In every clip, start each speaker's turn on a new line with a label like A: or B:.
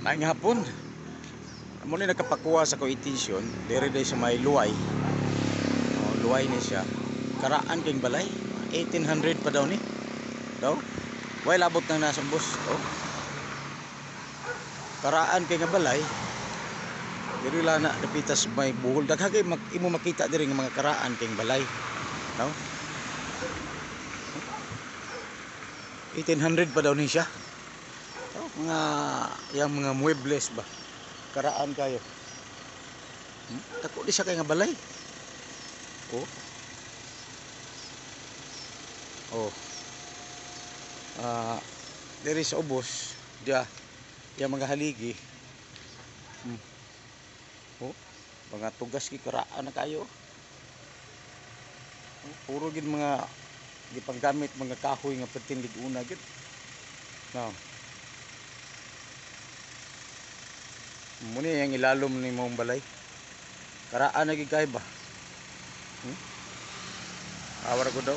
A: Maayong hapon. Muli nagkapakuha sa ko itisyon, dire day sa may luway. Luway ni siya. Karaan king balay. 1800 pa daw ni. Daw. Way labot nang nasa bus. Oh. Karaan king balay. Diri la na dapitas may buhol. Daghagay imo makita diri nga mga karaan king balay. Daw. 1800 pa daw ni siya. Mga yang mga muebles ba karaan kayo tako di siya kay nga balay diri sa ubos dia yang mga haligi mga tugas ki karaan na kayo puro gid mga gipanggamit mga kahoy nga pertindig una gid now muni yang ilalom ni mong balay karaan lagi kay ba awar ko daw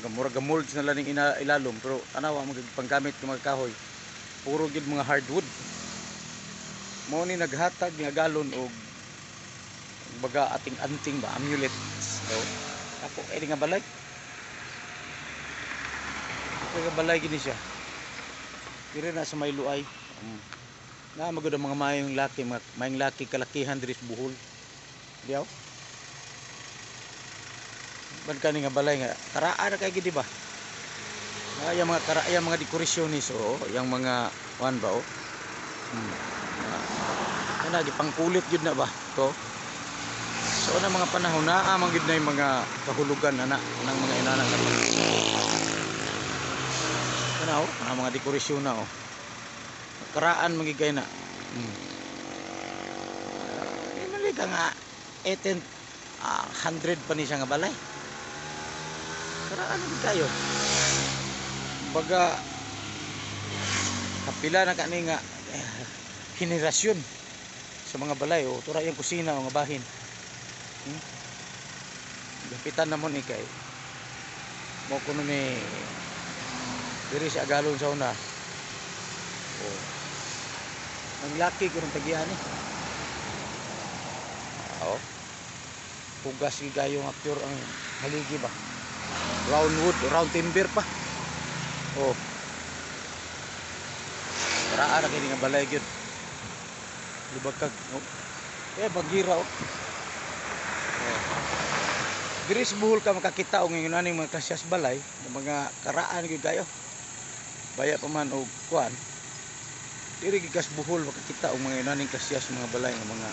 A: gamur-gamul na lang ilalom pero anawa magpanggamit ng mga kahoy puro gid mga hardwood mo ni naghatag nga galon og baga ating anting ba amulet so ako nga balay nga balay gini siya dire na sa may luay na magud mga mayong laki kalakihan diri sa buhol diaw ban kani nga balay nga karaan kay gid ba yang mga karaya mga dekorasyon ni so yang mga wan ba ana gipangkulit gid na ba to so na mga panahon na man gid na yung mga kahulugan ana nang mga inana nga tanaw ang mga dekorasyon na karaan magigay na mali ka nga 100 pa ni siya nga balay karaan magigay kayo baga kapila na kani nga henerasyon sa mga balay tura yung kusina mga bahin gapitan namon ikay mo kuno ni diri sa agalon sa una ang laki ko ng tagihan pugas gayo nga pure ang haligi ba round wood round timber pa karaan kini nga balay gyud libagkag bagira diri sa buhol ka makakita og ngayon mga kasyas balay mga karaan gyud kayo baya pa man og kuan diri gigas buhol makakita og mga inaning kasyas mga balay nga mga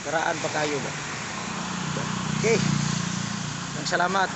A: karaan pa kayo ba okay salamat.